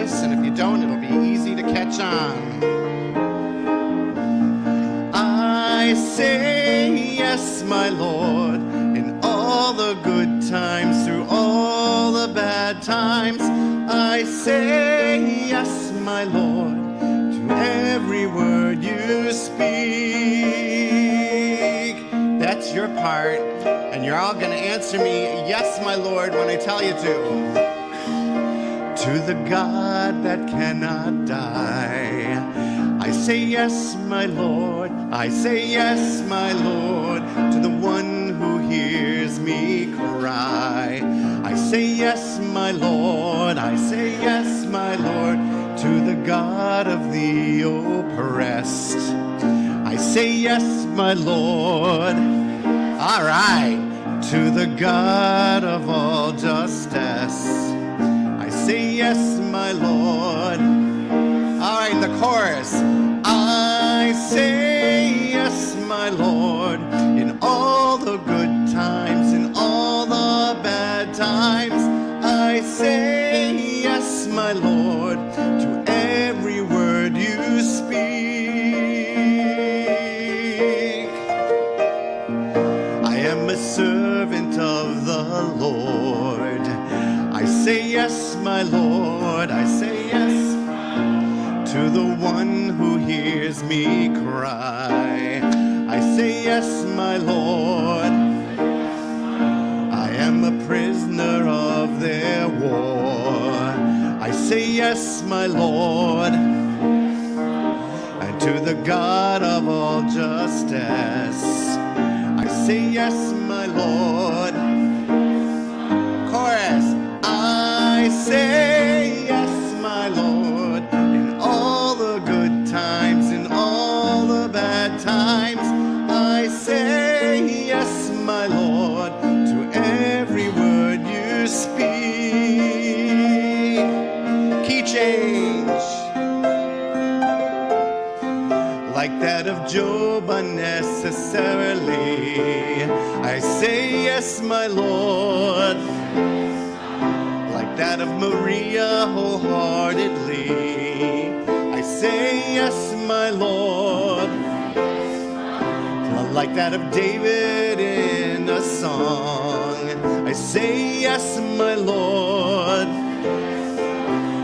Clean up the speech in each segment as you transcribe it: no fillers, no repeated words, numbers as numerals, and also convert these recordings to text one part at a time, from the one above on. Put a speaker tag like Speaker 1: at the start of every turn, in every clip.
Speaker 1: chorus, and if you don't, it'll be easy to catch on. I say yes, my Lord, in all the good times, through all the bad times. I say yes, my Lord, to every word you speak. That's your part, and you're all going to answer me, yes, my Lord, when I tell you to. To the God that cannot die, I say yes, my Lord. I say yes, my Lord, to the one who hears me cry. I say yes, my Lord. I say yes, my Lord, to the God of the oppressed. I say yes, my Lord. All right. To the God of all justice. I say yes, my Lord. All right, the chorus. I say yes, my Lord, in all the good times, in all the bad times. I say yes, my Lord, to every word you speak. I am a servant of the Lord. I say yes, my Lord. I say yes to the one who hears me cry. I say yes, my Lord. I am a prisoner of their war. I say yes, my Lord. And to the God of all justice, I say yes, my Lord. Chorus. I say yes, my Lord, in all the good times, in all the bad times. I say yes, my Lord, to every word you speak. Key change. Like that of Job unnecessarily, I say yes, my Lord. Like that of Maria wholeheartedly, I say yes, my Lord. Like that of David in a song, I say yes, my Lord.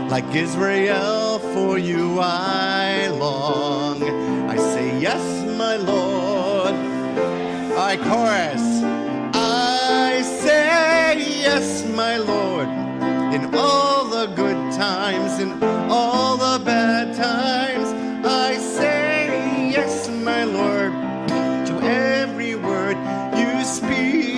Speaker 1: Like Israel, for you I long. I say yes, my Lord. All right, chorus. I say yes, my Lord, in all the good times, in all the bad times. I say yes, my Lord, to every word you speak.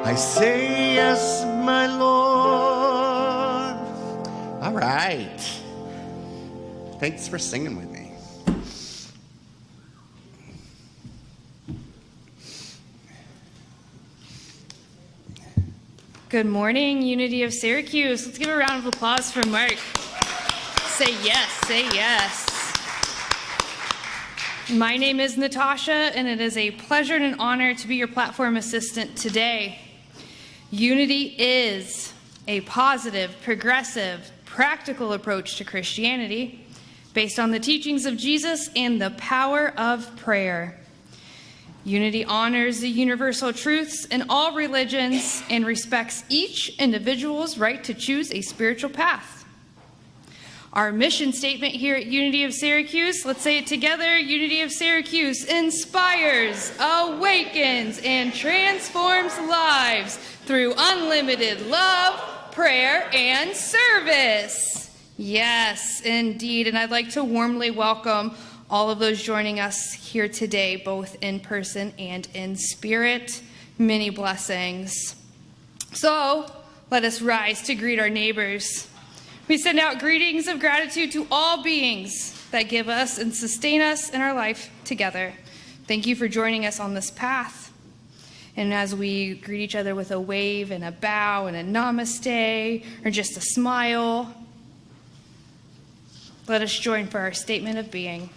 Speaker 1: I say yes, my Lord. All right. Thanks for singing with me.
Speaker 2: Good morning, Unity of Syracuse. Let's give a round of applause for Mark. Say yes, say yes. My name is Natasha, and it is a pleasure and an honor to be your platform assistant today. Unity is a positive, progressive, practical approach to Christianity based on the teachings of Jesus and the power of prayer. Unity honors the universal truths in all religions and respects each individual's right to choose a spiritual path. Our mission statement here at Unity of Syracuse, let's say it together, Unity of Syracuse inspires, awakens, and transforms lives through unlimited love, prayer, and service. Yes, indeed, and I'd like to warmly welcome all of those joining us here today, both in person and in spirit. Many blessings. So, let us rise to greet our neighbors. We send out greetings of gratitude to all beings that give us and sustain us in our life together. Thank you for joining us on this path. And as we greet each other with a wave and a bow and a namaste, or just a smile, let us join for our statement of being.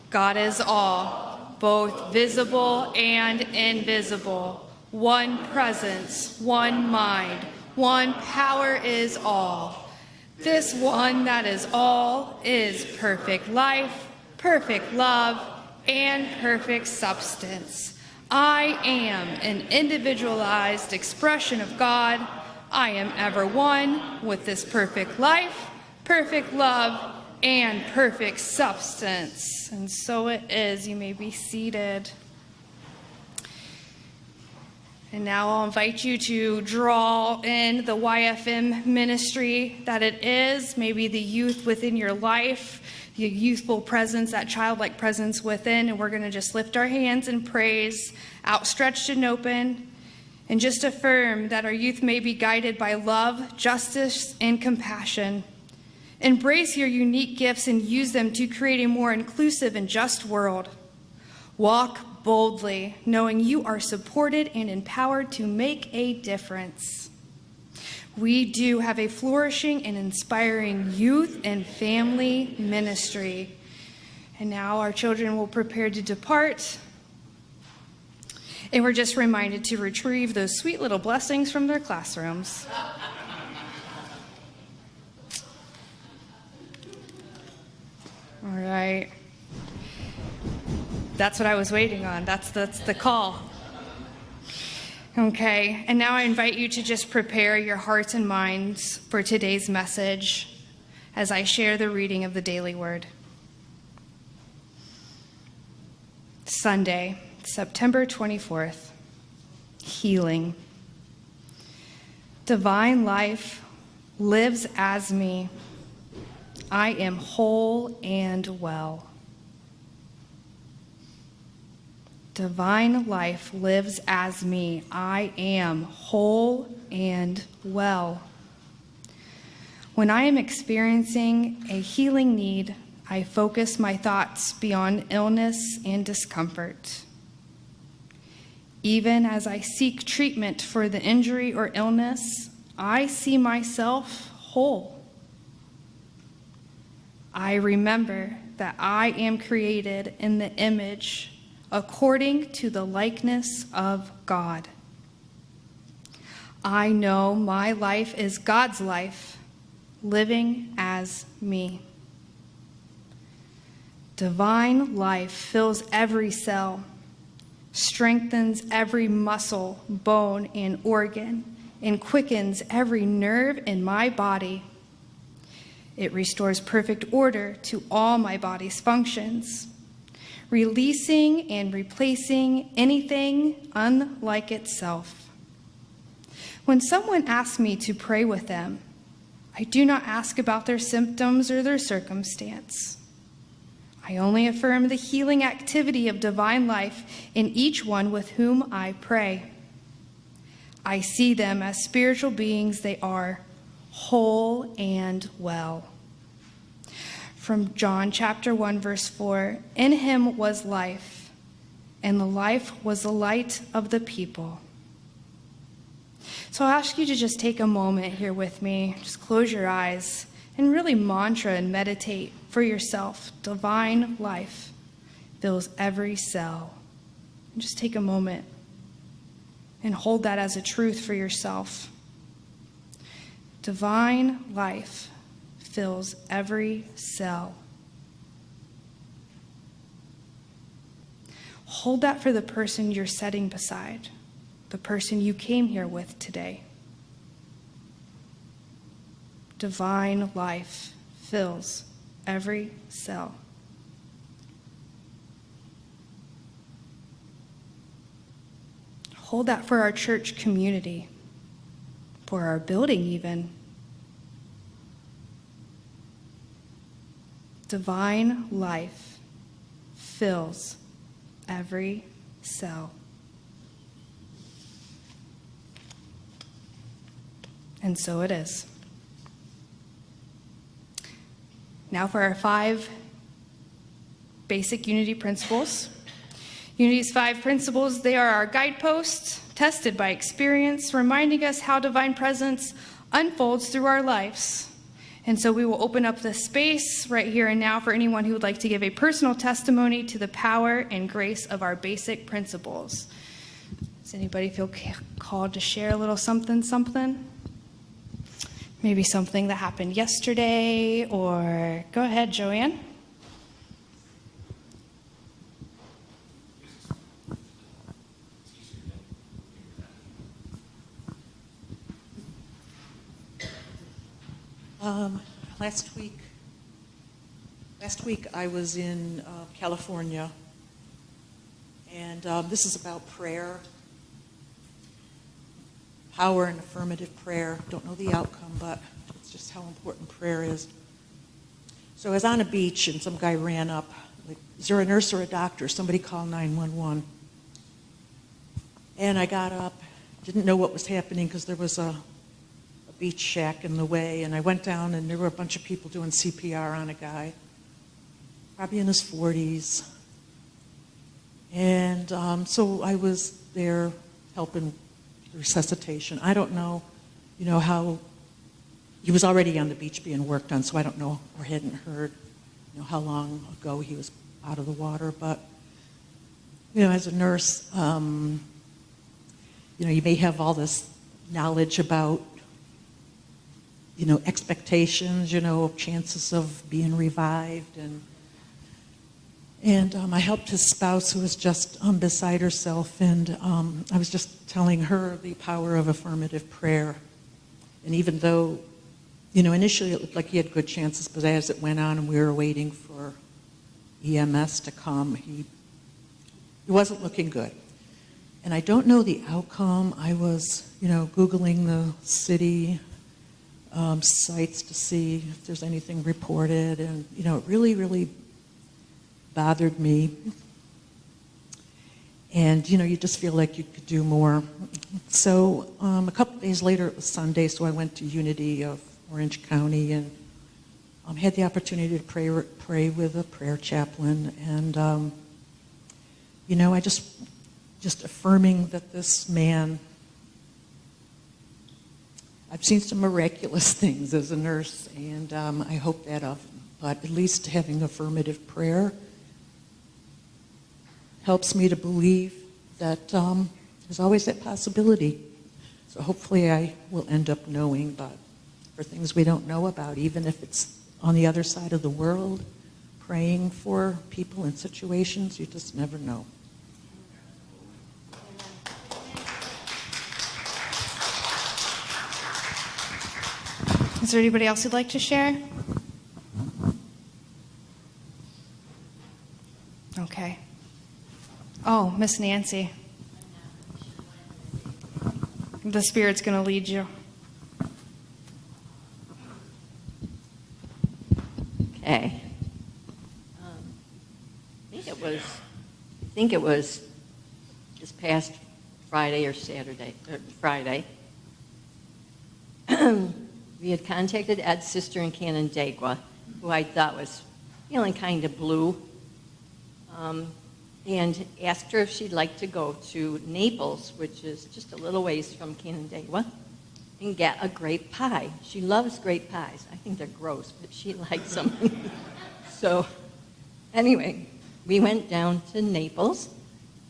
Speaker 2: God is all, both visible and invisible, one presence, one mind, one power is all. This one that is all is perfect life, perfect love, and perfect substance. I am an individualized expression of God. I am ever one with this perfect life, perfect love, and perfect substance. And so it is. You may be seated. And now I'll invite you to draw in the YFM ministry that it is, maybe the youth within your life, the youthful presence, that childlike presence within. And we're going to just lift our hands in praise, outstretched and open, and just affirm that our youth may be guided by love, justice, and compassion. Embrace your unique gifts and use them to create a more inclusive and just world. Walk boldly, knowing you are supported and empowered to make a difference. We do have a flourishing and inspiring youth and family ministry. And now our children will prepare to depart. And we're just reminded to retrieve those sweet little blessings from their classrooms. All right. That's what I was waiting on. That's the call. Okay, and now I invite you to just prepare your hearts and minds for today's message as I share the reading of the daily word. Sunday, September 24th, healing. Divine life lives as me. I am whole and well. Divine life lives as me. I am whole and well. When I am experiencing a healing need, I focus my thoughts beyond illness and discomfort. Even as I seek treatment for the injury or illness, I see myself whole. I remember that I am created in the image according to the likeness of God. I know my life is God's life, living as me. Divine life fills every cell, strengthens every muscle, bone, and organ, and quickens every nerve in my body. It restores perfect order to all my body's functions, releasing and replacing anything unlike itself. When someone asks me to pray with them, I do not ask about their symptoms or their circumstance. I only affirm the healing activity of divine life in each one with whom I pray. I see them as spiritual beings they are, whole and well. From John chapter 1, verse 4, in him was life, and the life was the light of the people. So I'll ask you to just take a moment here with me, just close your eyes, and really mantra and meditate for yourself. Divine life fills every cell. And just take a moment and hold that as a truth for yourself. Divine life fills every cell. Hold that for the person you're sitting beside, the person you came here with today. Divine life fills every cell. Hold that for our church community, for our building even. Divine life fills every cell. And so it is. Now for our 5 basic unity principles. Unity's 5 principles, they are our guideposts, tested by experience, reminding us how divine presence unfolds through our lives. And so we will open up the space right here and now for anyone who would like to give a personal testimony to the power and grace of our basic principles. Does anybody feel called to share a little something, something? Maybe something that happened yesterday, or go ahead, Joanne.
Speaker 3: Last week I was in California, and this is about prayer, power and affirmative prayer. Don't know the outcome, but it's just how important prayer is. So I was on a beach, and some guy ran up, like, is there a nurse or a doctor? Somebody call 911. And I got up, didn't know what was happening because there was a beach shack in the way, and I went down, and there were a bunch of people doing CPR on a guy, probably in his 40s. And so I was there helping resuscitation. I don't know, how he was already on the beach being worked on, so I don't know or hadn't heard, how long ago he was out of the water. But, as a nurse, you may have all this knowledge about expectations, chances of being revived. And I helped his spouse who was just beside herself, and I was just telling her the power of affirmative prayer. And even though, initially it looked like he had good chances, but as it went on and we were waiting for EMS to come, he wasn't looking good. And I don't know the outcome. I was, Googling the city sites to see if there's anything reported, and it really, really bothered me. And you just feel like you could do more. So a couple days later, it was Sunday, so I went to Unity of Orange County and had the opportunity to pray with a prayer chaplain, and I just affirming that this man. I've seen some miraculous things as a nurse, and I hope that often. But at least having affirmative prayer helps me to believe that there's always that possibility. So hopefully I will end up knowing, but for things we don't know about, even if it's on the other side of the world, praying for people in situations, you just never know.
Speaker 2: Is there anybody else who'd like to share? Okay. Oh, Miss Nancy. The Spirit's going to lead you.
Speaker 4: Okay. I think it was this past Friday or Friday. We had contacted Ed's sister in Canandaigua, who I thought was feeling kind of blue, and asked her if she'd like to go to Naples, which is just a little ways from Canandaigua, and get a grape pie. She loves grape pies. I think they're gross, but she likes them. So anyway, we went down to Naples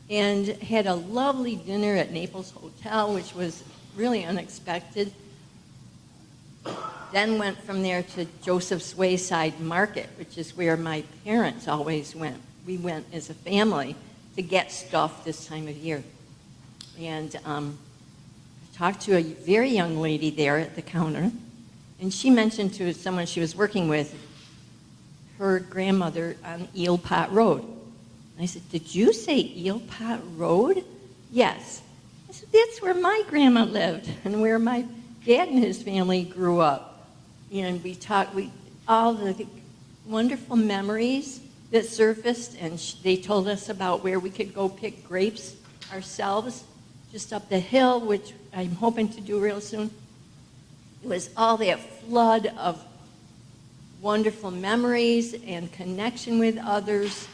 Speaker 4: and had a lovely dinner at Naples Hotel, which was really unexpected. Then went from there to Joseph's Wayside Market, which is where my parents always went. We went as a family to get stuff this time of year. And I talked to a very young lady there at the counter, and she mentioned to someone she was working with her grandmother on Eel Pot Road. And I said, "Did you say Eel Pot Road?" "Yes." I said, "That's where my grandma lived and where my dad and his family grew up." And we talked, all the wonderful memories that surfaced, and they told us about where we could go pick grapes ourselves just up the hill, which I'm hoping to do real soon. It was all that flood of wonderful memories and connection with others.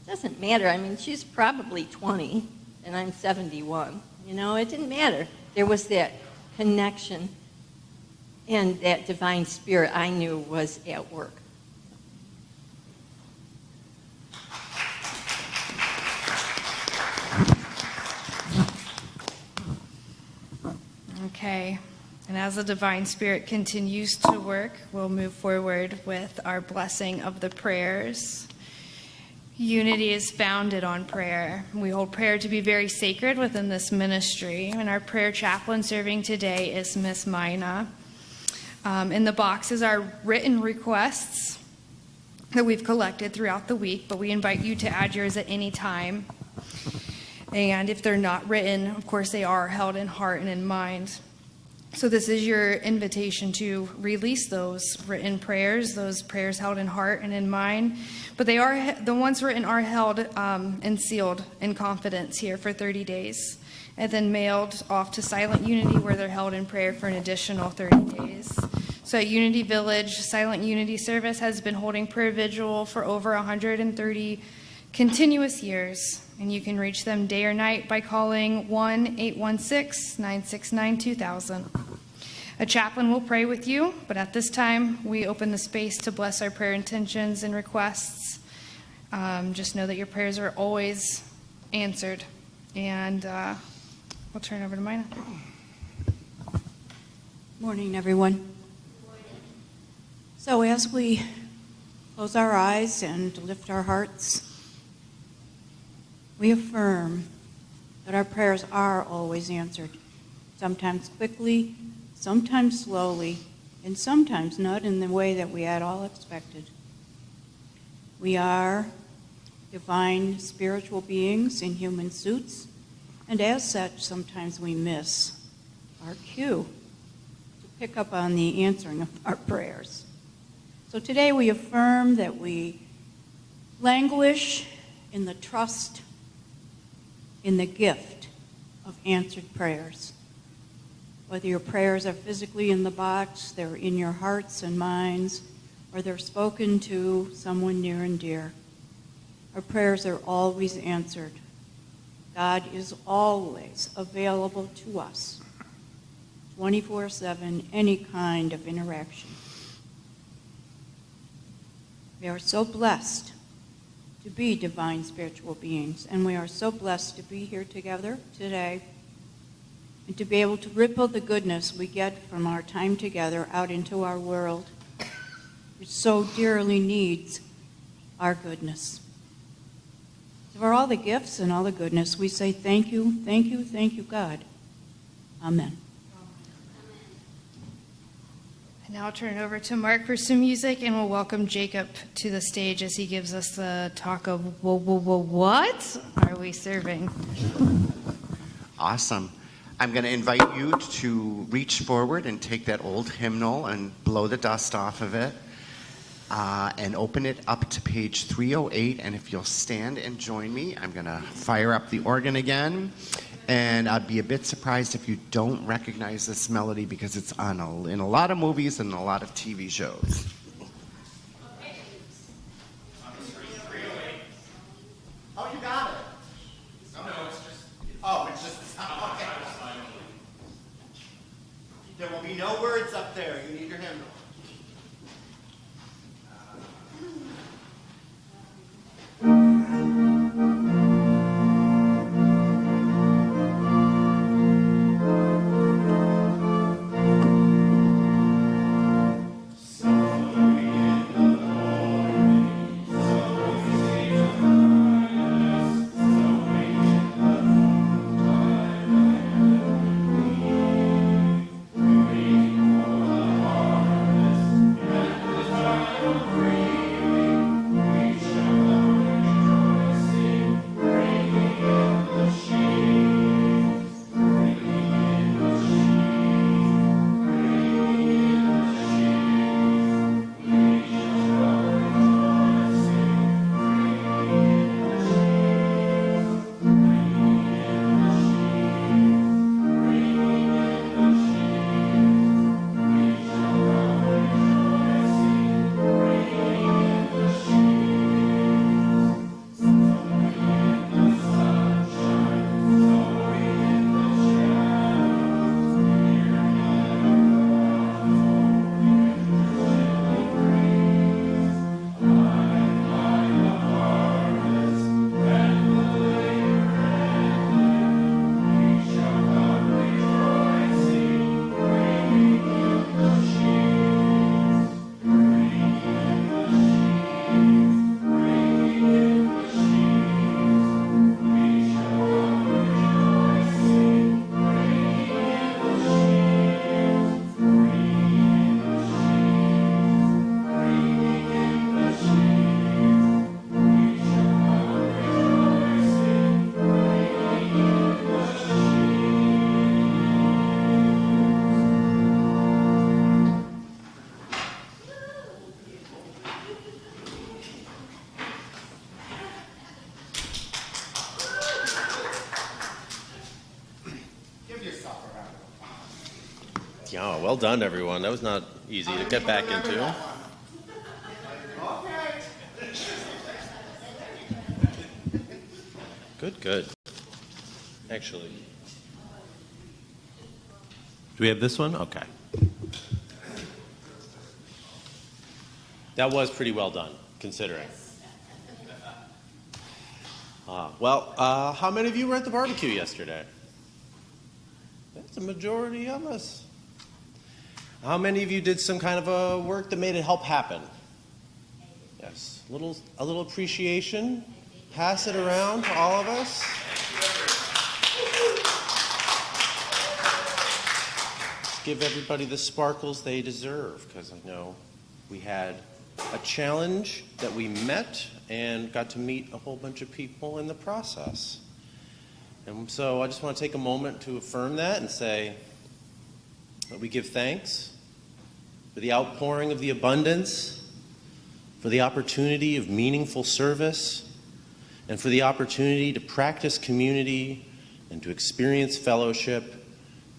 Speaker 4: It doesn't matter. I mean, she's probably 20, and I'm 71. It didn't matter. There was that connection. And that divine spirit I knew was at work.
Speaker 2: Okay. And as the Divine Spirit continues to work, we'll move forward with our blessing of the prayers. Unity is founded on prayer. We hold prayer to be very sacred within this ministry. And our prayer chaplain serving today is Miss Mina. In the boxes are written requests that we've collected throughout the week, but we invite you to add yours at any time. And if they're not written, of course, they are held in heart and in mind. So this is your invitation to release those written prayers, those prayers held in heart and in mind. But they are, the ones written are held and sealed in confidence here for 30 days, and then mailed off to Silent Unity, where they're held in prayer for an additional 30 days. So at Unity Village, Silent Unity Service has been holding prayer vigil for over 130 continuous years, and you can reach them day or night by calling 1-816-969-2000. A chaplain will pray with you, but at this time, we open the space to bless our prayer intentions and requests. Just know that your prayers are always answered. And we'll turn it over to Mina.
Speaker 5: Morning, everyone. So as we close our eyes and lift our hearts, we affirm that our prayers are always answered, sometimes quickly, sometimes slowly, and sometimes not in the way that we had all expected. We are divine spiritual beings in human suits, and as such, sometimes we miss our cue to pick up on the answering of our prayers. So today we affirm that we languish in the trust in the gift of answered prayers. Whether your prayers are physically in the box, they're in your hearts and minds, or they're spoken to someone near and dear, our prayers are always answered. God is always available to us, 24/7, any kind of interaction. We are so blessed to be divine spiritual beings, and we are so blessed to be here together today and to be able to ripple the goodness we get from our time together out into our world, which so dearly needs our goodness. So for all the gifts and all the goodness, we say thank you, thank you, thank you, God. Amen.
Speaker 2: And now I'll turn it over to Mark for some music, and we'll welcome Jacob to the stage as he gives us the talk of what are we serving?
Speaker 1: Awesome. I'm going to invite you to reach forward and take that old hymnal and blow the dust off of it and open it up to page 308. And if you'll stand and join me, I'm going to fire up the organ again. And I'd be a bit surprised if you don't recognize this melody because it's on in a lot of movies and a lot of TV shows. Oh, you got it. It's just okay. There will be no words up there. You need your hymnal.
Speaker 6: Yeah, well done, everyone. That was not easy to get back into. Good. Actually, do we have this one? Okay. That was pretty well done, considering. How many of you were at the barbecue yesterday? That's a majority of us. How many of you did some kind of a work that made it help happen? Yes, a little appreciation. Pass it around to all of us. Let's give everybody the sparkles they deserve, because I know we had a challenge that we met and got to meet a whole bunch of people in the process. And so I just want to take a moment to affirm that and say that we give thanks for the outpouring of the abundance, for the opportunity of meaningful service, and for the opportunity to practice community and to experience fellowship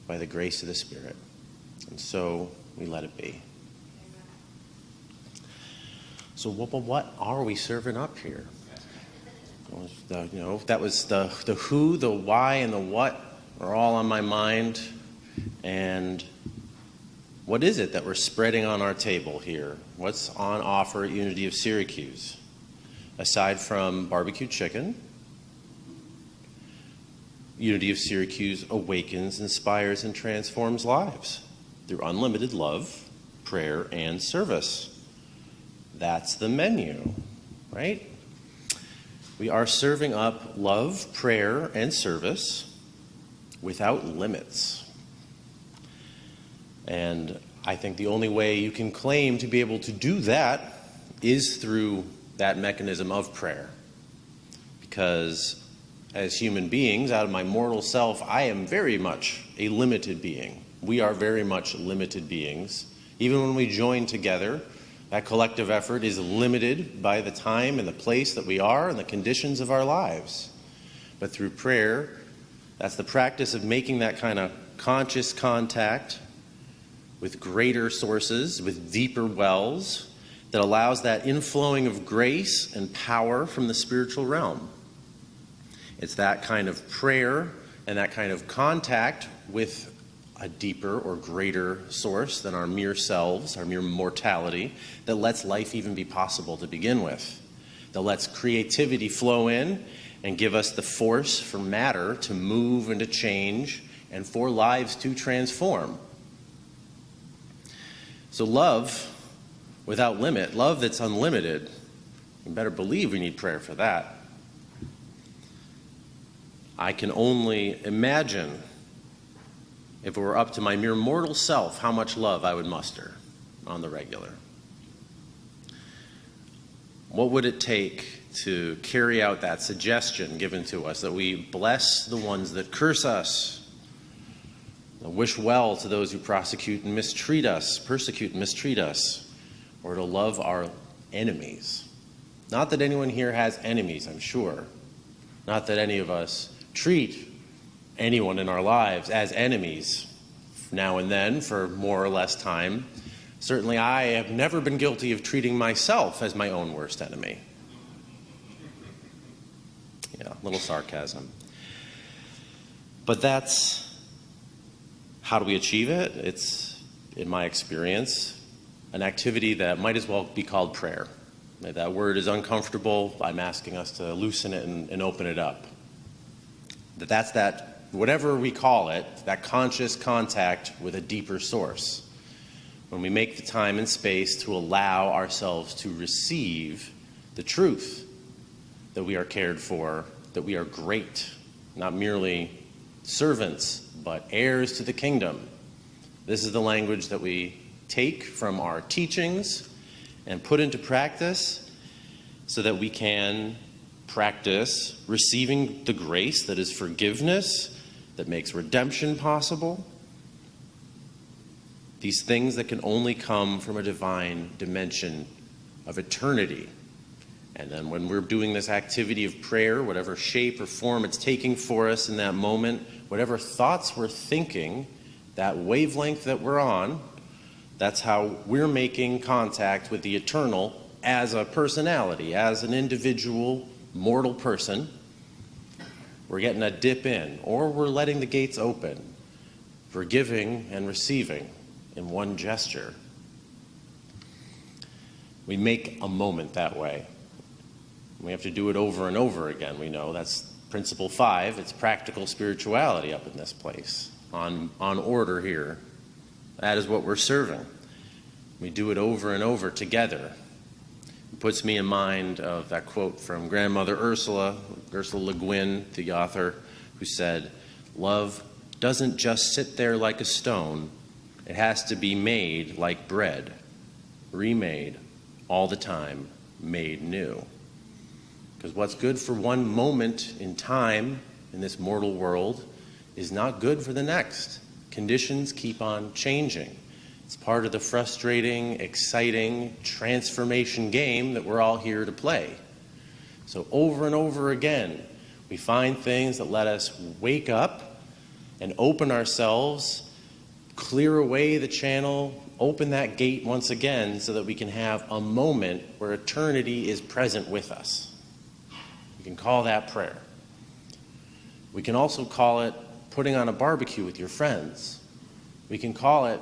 Speaker 6: by the grace of the Spirit. And so we let it be. So what are we serving up here? That was the who, the why, and the what are all on my mind. And what is it that we're spreading on our table here? What's on offer at Unity of Syracuse? Aside from barbecue chicken, Unity of Syracuse awakens, inspires, and transforms lives through unlimited love, prayer, and service. That's the menu, right? We are serving up love, prayer, and service without limits. And I think the only way you can claim to be able to do that is through that mechanism of prayer. Because as human beings, out of my mortal self, I am very much a limited being. We are very much limited beings. Even when we join together, that collective effort is limited by the time and the place that we are and the conditions of our lives. But through prayer, that's the practice of making that kind of conscious contact with greater sources, with deeper wells, that allows that inflowing of grace and power from the spiritual realm. It's that kind of prayer and that kind of contact with a deeper or greater source than our mere selves, our mere mortality, that lets life even be possible to begin with. That lets creativity flow in and give us the force for matter to move and to change and for lives to transform. So love without limit, love that's unlimited, you better believe we need prayer for that. I can only imagine, if it were up to my mere mortal self, how much love I would muster on the regular. What would it take to carry out that suggestion given to us that we bless the ones that curse us, wish well to those who persecute and mistreat us, or to love our enemies? Not that anyone here has enemies, I'm sure. Not that any of us treat anyone in our lives as enemies now and then for more or less time. Certainly I have never been guilty of treating myself as my own worst enemy. Yeah, a little sarcasm. But that's, how do we achieve it? It's, in my experience, an activity that might as well be called prayer. That word is uncomfortable. I'm asking us to loosen it and open it up. That's that, whatever we call it, that conscious contact with a deeper source. When we make the time and space to allow ourselves to receive the truth that we are cared for, that we are great, not merely servants, but heirs to the kingdom. This is the language that we take from our teachings and put into practice so that we can practice receiving the grace that is forgiveness, that makes redemption possible. These things that can only come from a divine dimension of eternity. And then when we're doing this activity of prayer, whatever shape or form it's taking for us in that moment, whatever thoughts we're thinking, that wavelength that we're on, that's how we're making contact with the eternal as a personality, as an individual mortal person. We're getting a dip in, or we're letting the gates open, forgiving and receiving in one gesture. We make a moment that way. We have to do it over and over again. We know that's principle 5. It's practical spirituality up in this place, on order here. That is what we're serving. We do it over and over together. It puts me in mind of that quote from Grandmother Ursula Le Guin, the author, who said, "Love doesn't just sit there like a stone. It has to be made like bread, remade all the time, made new." Because what's good for one moment in time in this mortal world is not good for the next. Conditions keep on changing. It's part of the frustrating, exciting transformation game that we're all here to play. So over and over again, we find things that let us wake up and open ourselves, clear away the channel, open that gate once again so that we can have a moment where eternity is present with us. We can call that prayer. We can also call it putting on a barbecue with your friends. We can call it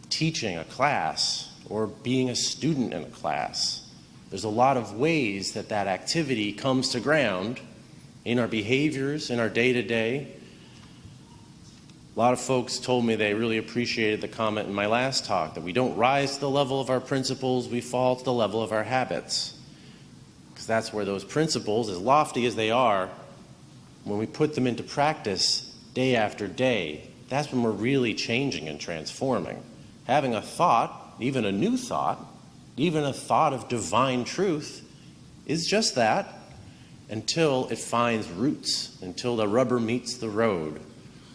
Speaker 6: teaching a class or being a student in a class. There's a lot of ways that that activity comes to ground in our behaviors, in our day-to-day. A lot of folks told me they really appreciated the comment in my last talk that we don't rise to the level of our principles, we fall to the level of our habits. Because that's where those principles, as lofty as they are, when we put them into practice day after day, that's when we're really changing and transforming. Having a thought, even a new thought, even a thought of divine truth, is just that until it finds roots, until the rubber meets the road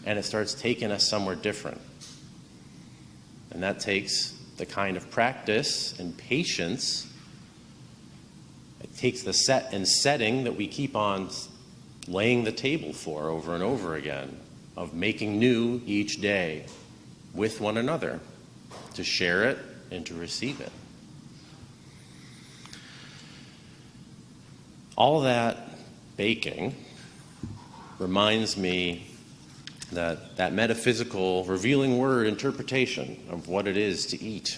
Speaker 6: and it starts taking us somewhere different. And that takes the kind of practice and patience. It takes the set and setting that we keep on laying the table for over and over again, of making new each day with one another, to share it and to receive it. All that baking reminds me that metaphysical revealing word interpretation of what it is to eat,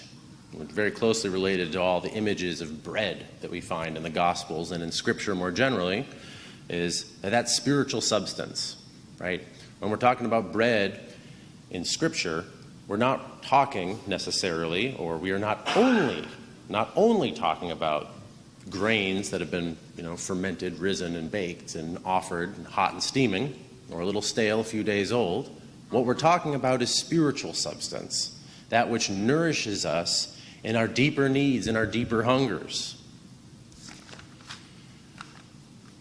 Speaker 6: very closely related to all the images of bread that we find in the Gospels and in Scripture more generally, is that spiritual substance, right? When we're talking about bread in Scripture, we're not talking necessarily, or we are not only talking about grains that have been, fermented, risen, and baked, and offered, and hot and steaming, or a little stale, a few days old. What we're talking about is spiritual substance, that which nourishes us in our deeper needs and our deeper hungers.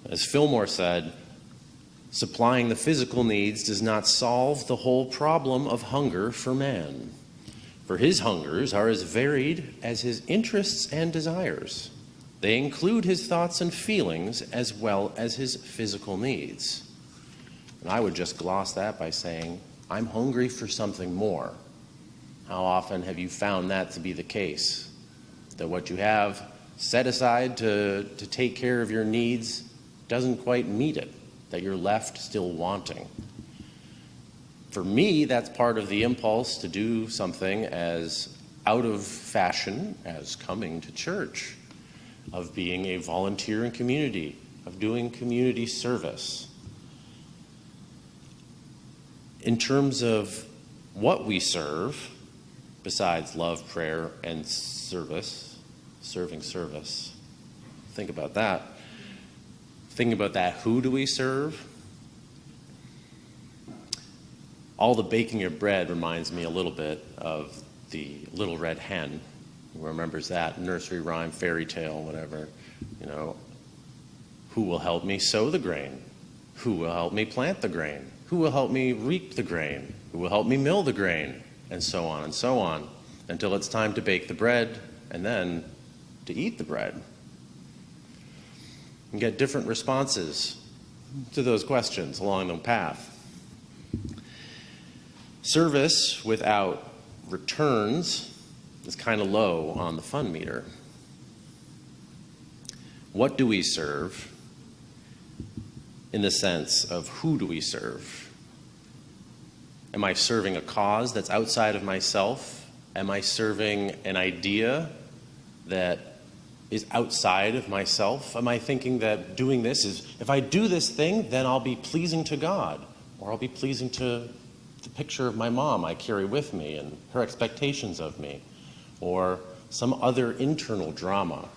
Speaker 6: As Fillmore said, supplying the physical needs does not solve the whole problem of hunger for man, for his hungers are as varied as his interests and desires. They include his thoughts and feelings as well as his physical needs. And I would just gloss that by saying, I'm hungry for something more. How often have you found that to be the case? That what you have set aside to take care of your needs doesn't quite meet it, that you're left still wanting. For me, that's part of the impulse to do something as out of fashion as coming to church, of being a volunteer in community, of doing community service. In terms of what we serve, besides love, prayer, and service, serving service, think about that. Thinking about that, who do we serve? All the baking of bread reminds me a little bit of the Little Red Hen. Who remembers that nursery rhyme, fairy tale, whatever? Who will help me sow the grain? Who will help me plant the grain? Who will help me reap the grain? Who will help me mill the grain? And so on, until it's time to bake the bread and then to eat the bread. And get different responses to those questions along the path. Service without returns is kind of low on the fun meter. What do we serve in the sense of who do we serve? Am I serving a cause that's outside of myself? Am I serving an idea that is outside of myself? Am I thinking that doing this is, if I do this thing, then I'll be pleasing to God, or I'll be pleasing to the picture of my mom I carry with me and her expectations of me, or some other internal drama,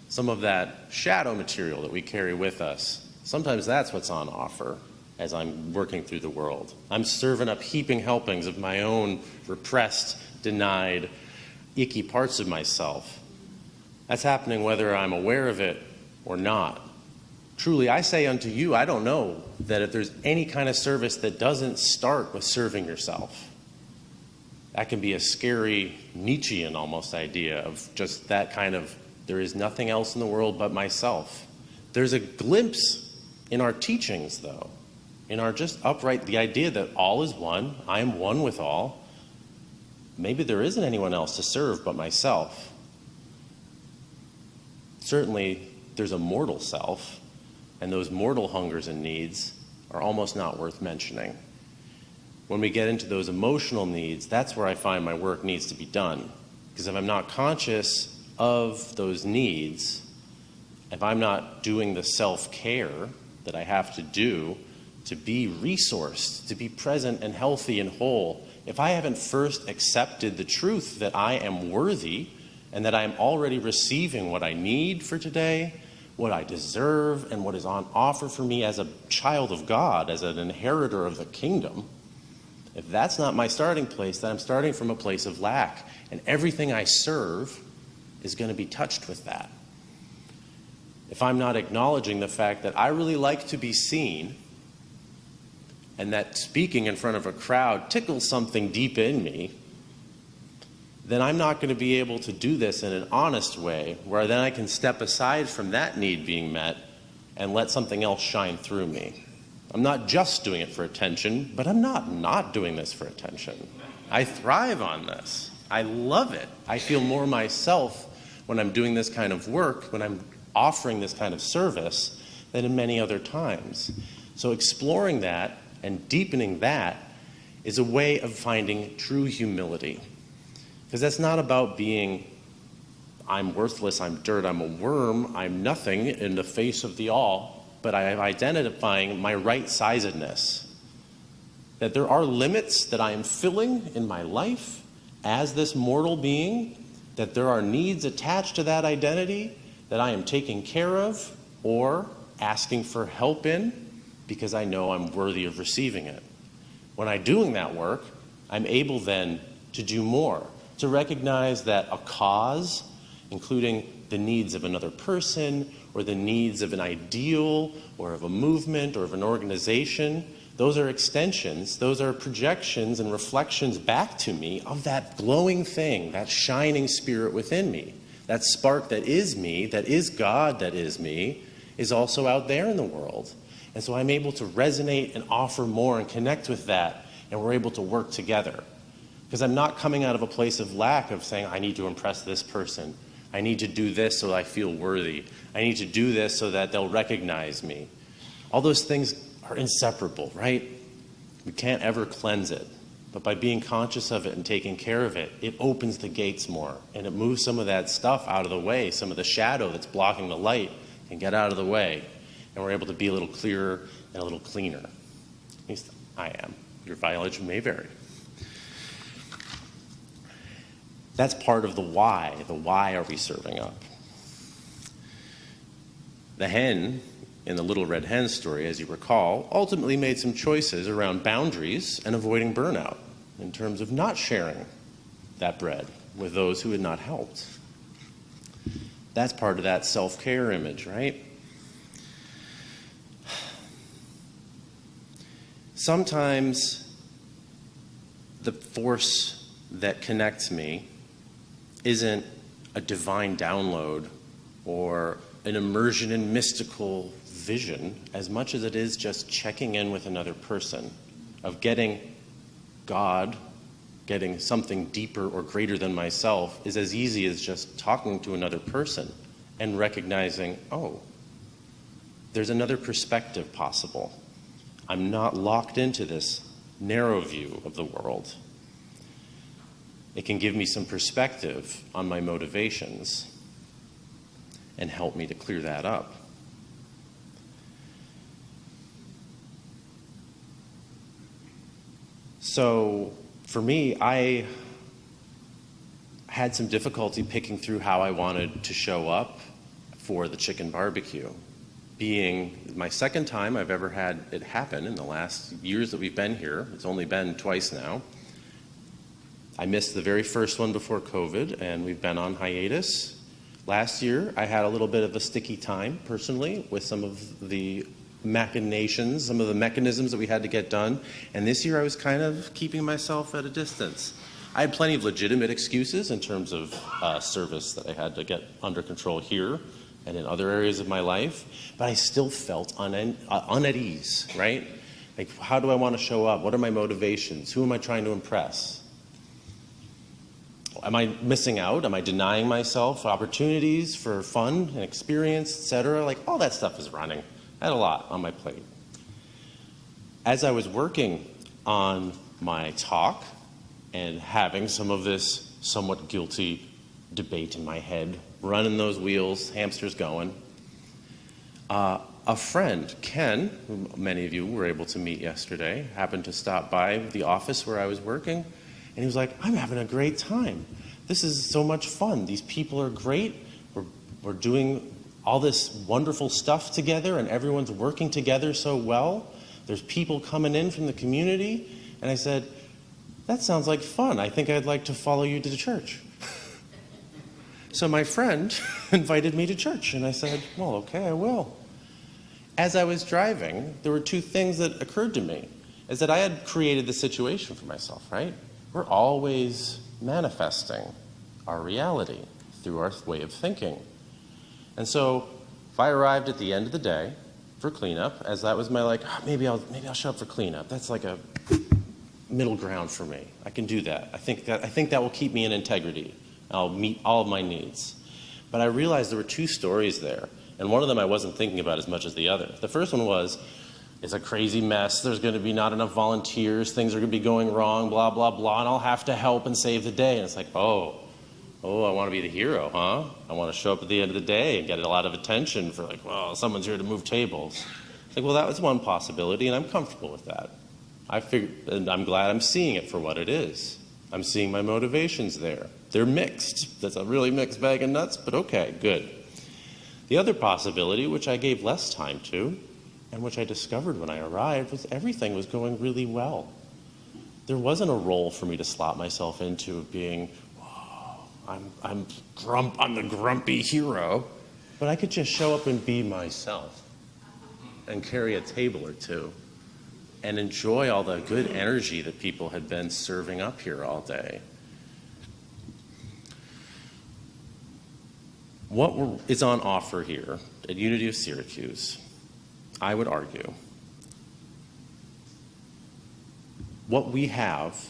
Speaker 6: some of that shadow material that we carry with us. Sometimes that's what's on offer as I'm working through the world. I'm serving up heaping helpings of my own repressed, denied, icky parts of myself. That's happening whether I'm aware of it or not. Truly, I say unto you, I don't know that if there's any kind of service that doesn't start with serving yourself. That can be a scary Nietzschean almost idea of just that kind of, there is nothing else in the world but myself. There's a glimpse in our teachings, though, in our just upright, the idea that all is one, I am one with all. Maybe there isn't anyone else to serve but myself. Certainly, there's a mortal self, and those mortal hungers and needs are almost not worth mentioning. When we get into those emotional needs, that's where I find my work needs to be done. Because if I'm not conscious of those needs, if I'm not doing the self-care that I have to do to be resourced, to be present and healthy and whole, if I haven't first accepted the truth that I am worthy and that I am already receiving what I need for today, what I deserve, and what is on offer for me as a child of God, as an inheritor of the kingdom, if that's not my starting place, then I'm starting from a place of lack. And everything I serve is going to be touched with that. If I'm not acknowledging the fact that I really like to be seen, and that speaking in front of a crowd tickles something deep in me, then I'm not going to be able to do this in an honest way, where then I can step aside from that need being met and let something else shine through me. I'm not just doing it for attention, but I'm not doing this for attention. I thrive on this. I love it. I feel more myself when I'm doing this kind of work, when I'm offering this kind of service, than in many other times. So exploring that and deepening that is a way of finding true humility. Because that's not about being, I'm worthless, I'm dirt, I'm a worm, I'm nothing in the face of the all, but I am identifying my right-sizedness. That there are limits that I am filling in my life as this mortal being, that there are needs attached to that identity that I am taking care of or asking for help in because I know I'm worthy of receiving it. When I'm doing that work, I'm able then to do more, to recognize that a cause, including the needs of another person or the needs of an ideal or of a movement or of an organization, those are extensions, those are projections and reflections back to me of that glowing thing, that shining spirit within me. That spark that is me, that is God that is me, is also out there in the world. And so I'm able to resonate and offer more and connect with that, and we're able to work together. Because I'm not coming out of a place of lack of saying, I need to impress this person. I need to do this so that I feel worthy. I need to do this so that they'll recognize me. All those things are inseparable, right? We can't ever cleanse it. But by being conscious of it and taking care of it, it opens the gates more. And it moves some of that stuff out of the way. Some of the shadow that's blocking the light can get out of the way. And we're able to be a little clearer and a little cleaner. At least I am. Your mileage may vary. That's part of the why. The why are we serving up? The hen in the Little Red Hen story, as you recall, ultimately made some choices around boundaries and avoiding burnout in terms of not sharing that bread with those who had not helped. That's part of that self-care image, right? Sometimes the force that connects me isn't a divine download or an immersion in mystical vision as much as it is just checking in with another person, of getting God, getting something deeper or greater than myself, is as easy as just talking to another person and recognizing, oh, there's another perspective possible. I'm not locked into this narrow view of the world. It can give me some perspective on my motivations and help me to clear that up. So for me, I had some difficulty picking through how I wanted to show up for the chicken barbecue. Being my second time I've ever had it happen in the last years that we've been here. It's only been twice now. I missed the very first one before COVID, and we've been on hiatus. Last year, I had a little bit of a sticky time, personally, with some of the machinations, some of the mechanisms that we had to get done. And this year, I was kind of keeping myself at a distance. I had plenty of legitimate excuses in terms of service that I had to get under control here and in other areas of my life, but I still felt at ease, right? Like, how do I want to show up? What are my motivations? Who am I trying to impress? Am I missing out? Am I denying myself opportunities for fun and experience, etc.? Like, all that stuff is running. I had a lot on my plate. As I was working on my talk and having some of this somewhat guilty debate in my head, running those wheels, hamsters going, a friend, Ken, who many of you were able to meet yesterday, happened to stop by the office where I was working. And he was like, I'm having a great time. This is so much fun. These people are great. We're doing all this wonderful stuff together, and everyone's working together so well. There's people coming in from the community. And I said, that sounds like fun. I think I'd like to follow you to the church. So my friend invited me to church, and I said, well, okay, I will. As I was driving, there were two things that occurred to me, is that I had created the situation for myself, right? We're always manifesting our reality through our way of thinking. And so if I arrived at the end of the day for cleanup, as that was my maybe I'll show up for cleanup. That's like a middle ground for me. I can do that. I think that will keep me in integrity. I'll meet all of my needs. But I realized there were two stories there, and one of them I wasn't thinking about as much as the other. The first one was, it's a crazy mess. There's going to be not enough volunteers. Things are going to be going wrong, blah, blah, blah, and I'll have to help and save the day. And it's like, oh, I want to be the hero, huh? I want to show up at the end of the day and get a lot of attention for someone's here to move tables. It's like, well, that was one possibility, and I'm comfortable with that. And I'm glad I'm seeing it for what it is. I'm seeing my motivations there. They're mixed. That's a really mixed bag of nuts, but okay, good. The other possibility, which I gave less time to, and which I discovered when I arrived, was everything was going really well. There wasn't a role for me to slot myself into of being, I'm the grumpy hero. But I could just show up and be myself and carry a table or two and enjoy all the good energy that people had been serving up here all day. What is on offer here at Unity of Syracuse, I would argue, what we have,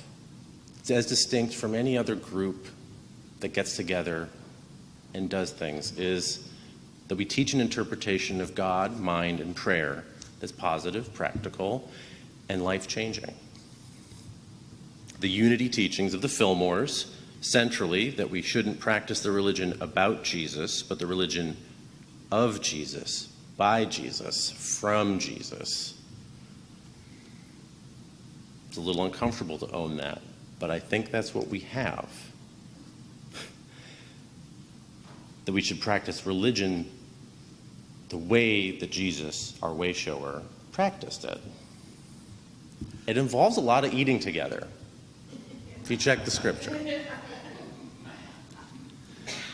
Speaker 6: as distinct from any other group that gets together and does things, is that we teach an interpretation of God, mind, and prayer that's positive, practical, and life-changing. The unity teachings of the Fillmores, centrally, that we shouldn't practice the religion about Jesus, but the religion of Jesus, by Jesus, from Jesus. It's a little uncomfortable to own that, but I think that's what we have. That we should practice religion the way that Jesus, our way shower, practiced it. It involves a lot of eating together, if you check the scripture.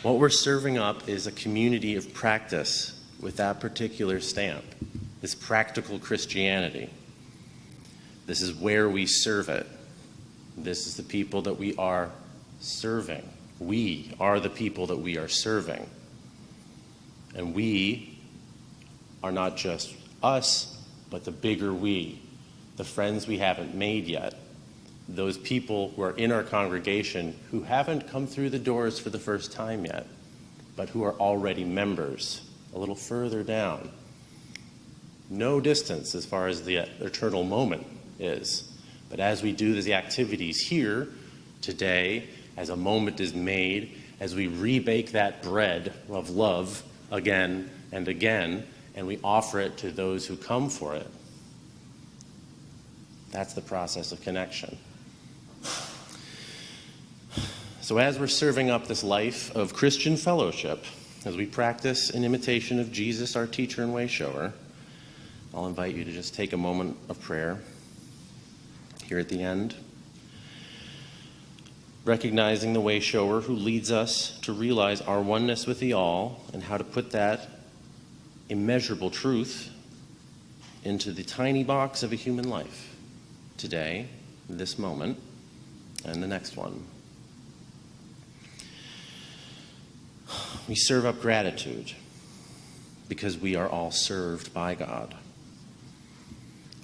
Speaker 6: What we're serving up is a community of practice with that particular stamp, this practical Christianity. This is where we serve it. This is the people that we are serving. We are the people that we are serving. And we are not just us, but the bigger we, the friends we haven't made yet, those people who are in our congregation who haven't come through the doors for the first time yet, but who are already members, a little further down. No distance as far as the eternal moment is. But as we do the activities here today, as a moment is made, as we rebake that bread of love again and again, and we offer it to those who come for it, that's the process of connection. So as we're serving up this life of Christian fellowship, as we practice in imitation of Jesus, our teacher and way shower, I'll invite you to just take a moment of prayer here at the end, recognizing the way shower who leads us to realize our oneness with the all and how to put that immeasurable truth into the tiny box of a human life today, this moment, and the next one. We serve up gratitude because we are all served by God.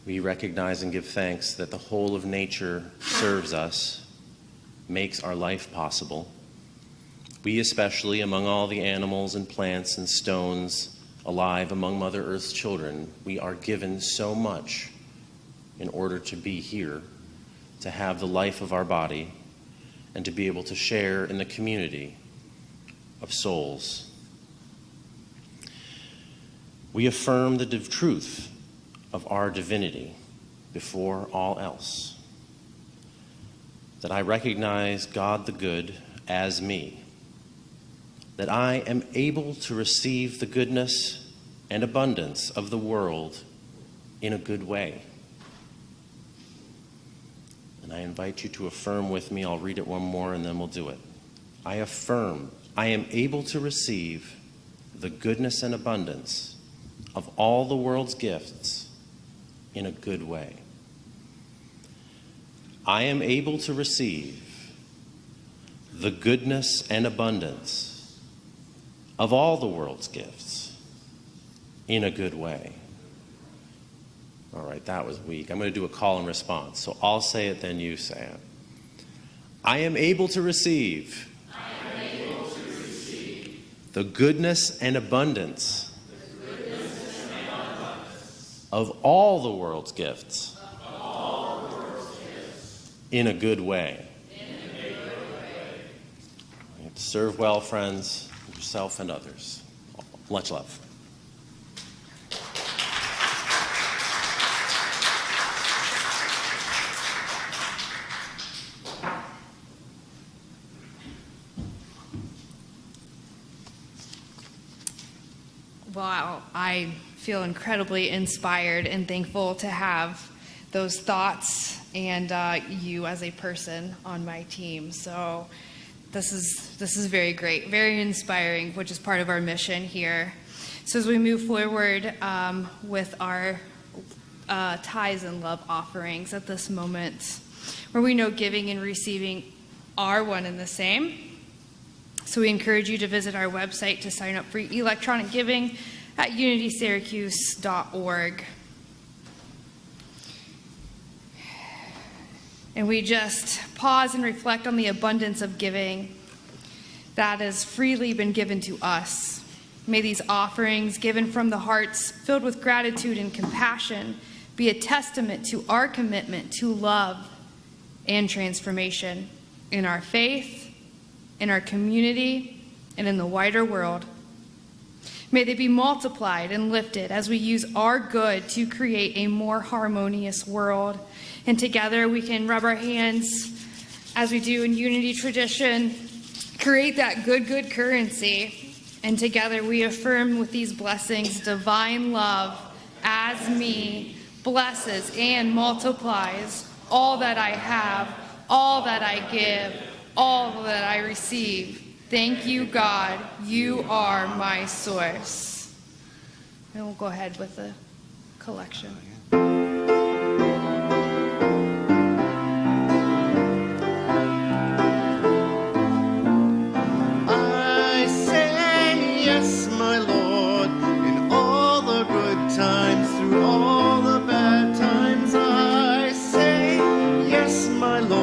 Speaker 6: We recognize and give thanks that the whole of nature serves us, makes our life possible. We especially, among all the animals and plants and stones alive among Mother Earth's children, we are given so much in order to be here, to have the life of our body, and to be able to share in the community of souls. We affirm the truth of our divinity before all else, that I recognize God the good as me, that I am able to receive the goodness and abundance of the world in a good way. And I invite you to affirm with me. I'll read it one more and then we'll do it. I affirm I am able to receive the goodness and abundance of all the world's gifts in a good way. I am able to receive the goodness and abundance of all the world's gifts in a good way. All right, that was weak. I'm going to do a call and response. So I'll say it, then you say it. I am able to receive the goodness and abundance of all the world's gifts in a good way. Serve well, friends, yourself and others. Much love.
Speaker 2: Wow, I feel incredibly inspired and thankful to have those thoughts and you as a person on my team. So this is very great, very inspiring, which is part of our mission here. So as we move forward with our tithes and love offerings at this moment, where we know giving and receiving are one and the same. So we encourage you to visit our website to sign up for electronic giving at unitysyracuse.org. And we just pause and reflect on the abundance of giving that has freely been given to us. May these offerings, given from the hearts filled with gratitude and compassion, be a testament to our commitment to love and transformation in our faith, in our community, and in the wider world. May they be multiplied and lifted as we use our good to create a more harmonious world. And together we can rub our hands, as we do in unity tradition, create that good currency. And together we affirm with these blessings, divine love as me blesses and multiplies all that I have, all that I give, all that I receive. Thank you, God. You are my source. And we'll go ahead with the collection.
Speaker 1: I say yes, my Lord, in all the good times, through all the bad times. I say yes, my Lord.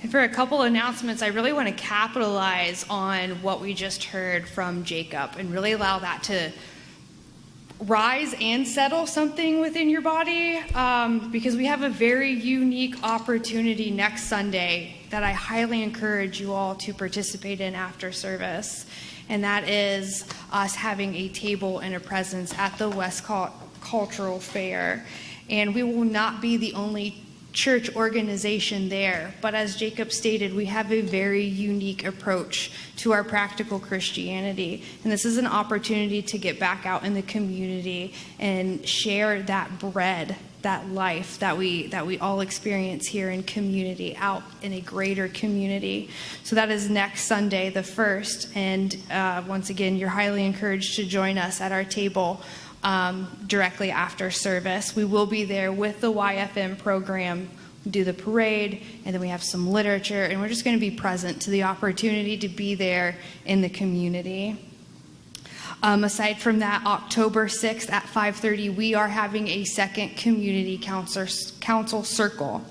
Speaker 2: And for a couple announcements, I really want to capitalize on what we just heard from Jacob and really allow that to rise and settle something within your body, because we have a very unique opportunity next Sunday that I highly encourage you all to participate in after service. And that is us having a table and a presence at the West Cultural Fair. And we will not be the only church organization there, but as Jacob stated, we have a very unique approach to our practical Christianity, and this is an opportunity to get back out in the community and share that bread, that life that we all experience here in community, out in a greater community. So that is next Sunday, the 1st, and once again, you're highly encouraged to join us at our table directly after service. We will be there with the YFM program, do the parade, and then we have some literature, and we're just going to be present to the opportunity to be there in the community. Aside from that, October 6th at 5:30, we are having a second community council circle.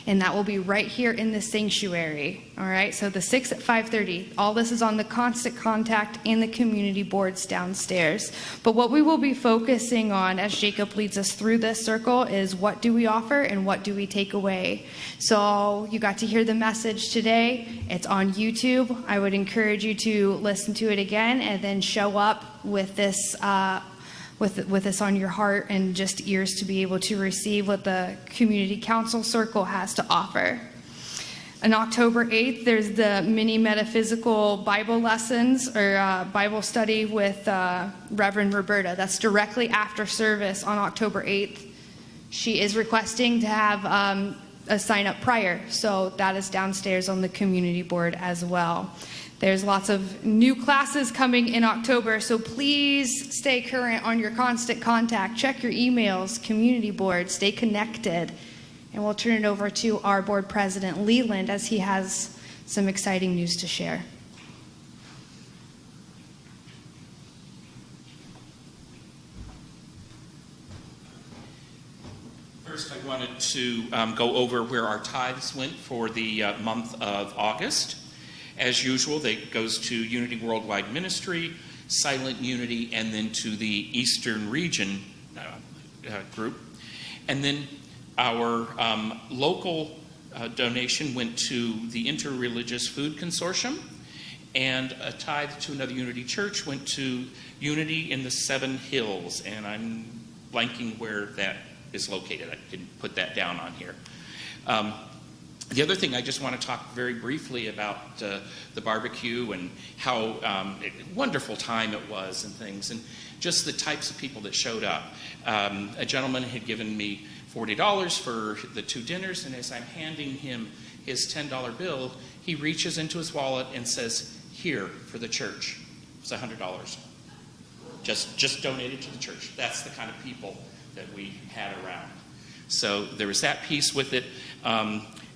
Speaker 2: And that will be right here in the sanctuary. All right, so the 6th at 5:30. All this is on the Constant Contact and the community boards downstairs. But what we will be focusing on as Jacob leads us through this circle is what do we offer and what do we take away. So you got to hear the message today. It's on YouTube. I would encourage you to listen to it again and then show up with this with this on your heart and just ears to be able to receive what the Community Council Circle has to offer. On October 8th, there's the mini metaphysical Bible lessons or Bible study with Reverend Roberta. That's directly after service on October 8th. She is requesting to have a sign up prior, so that is downstairs on the community board as well. There's lots of new classes coming in October, so please stay current on your Constant Contact. Check your emails, community board, stay connected. And we'll turn it over to our board president, Leland, as he has some exciting news to share.
Speaker 7: First, I wanted to go over where our tithes went for the month of August. As usual, that goes to Unity Worldwide Ministry, Silent Unity, and then to the Eastern Region group. And then our local donation went to the Interreligious Food Consortium, and a tithe to another Unity church went to Unity in the Seven Hills, and I'm blanking where that is located. I didn't put that down on here. The other thing I just want to talk very briefly about the barbecue and how wonderful time it was and things, and just the types of people that showed up. A gentleman had given me $40 for the 2 dinners, and as I'm handing him his $10 bill, he reaches into his wallet and says, "Here for the church." It's $100. Just donated to the church. That's the kind of people that we had around. So there was that piece with it.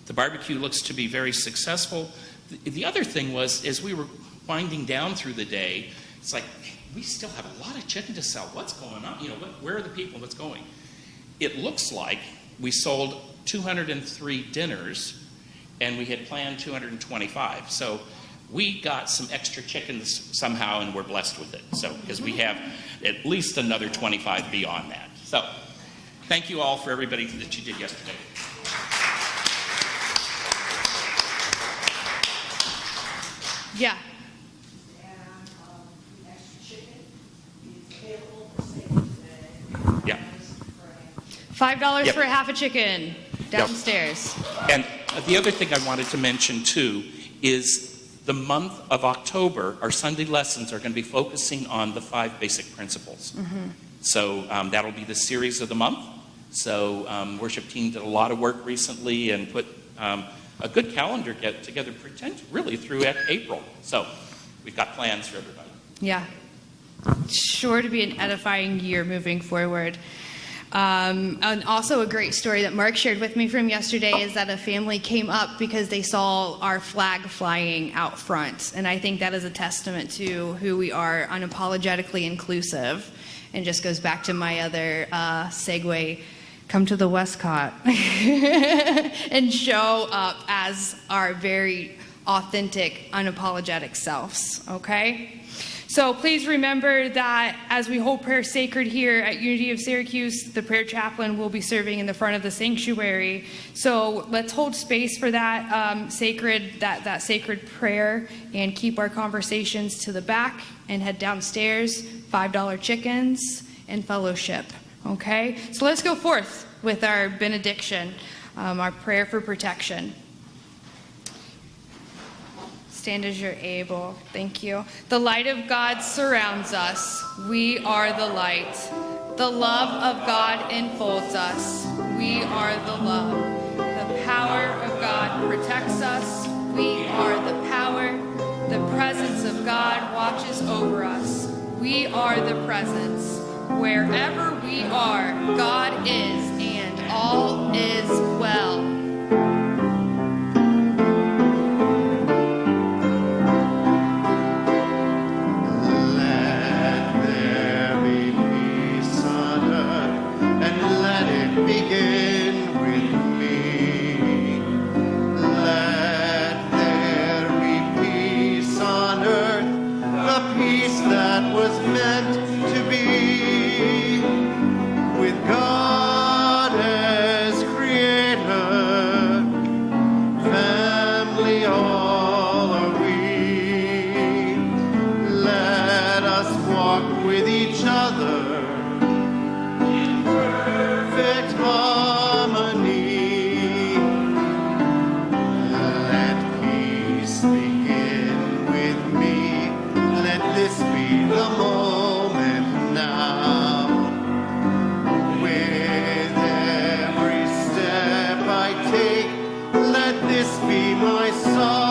Speaker 7: The barbecue looks to be very successful. The other thing was, as we were winding down through the day, it's like, we still have a lot of chicken to sell. What's going on? Where are the people? What's going? It looks like we sold 203 dinners, and we had planned 225. So we got some extra chickens somehow, and we're blessed with it. So, because we have at least another 25 beyond that. So, thank you all for everybody that you did yesterday.
Speaker 2: Yeah.
Speaker 7: Yeah.
Speaker 2: $5
Speaker 7: Yep.
Speaker 2: for a half a chicken downstairs.
Speaker 7: And the other thing I wanted to mention too is the month of October, our Sunday lessons are going to be focusing on the 5 basic principles. Mm-hmm. So that'll be the series of the month. So worship team did a lot of work recently and put a good calendar get together really through April. So we've got plans for everybody.
Speaker 2: Yeah. Sure to be an edifying year moving forward. And also a great story that Mark shared with me from yesterday is that a family came up because they saw our flag flying out front. And I think that is a testament to who we are, unapologetically inclusive. And just goes back to my other segue come to the Westcott and show up as our very authentic, unapologetic selves, okay? So please remember that as we hold prayer sacred here at Unity of Syracuse, the prayer chaplain will be serving in the front of the sanctuary. So let's hold space for that sacred prayer and keep our conversations to the back and head downstairs, $5 chickens and fellowship, okay? So let's go forth with our benediction, our prayer for protection. Stand as you're able. Thank you. The light of God surrounds us. We are the light. The love of God enfolds us. We are the love. The power of God protects us. We are the power. The presence of God watches over us. We are the presence. Wherever we are, God is, and all is well.
Speaker 1: Begin with me. Let there be peace on earth, the peace that was meant to be, with God as creator, family all are we. Let us walk with each other perfect harmony. Let peace begin with me. Let this be the moment now. With every step I take, let this be my song.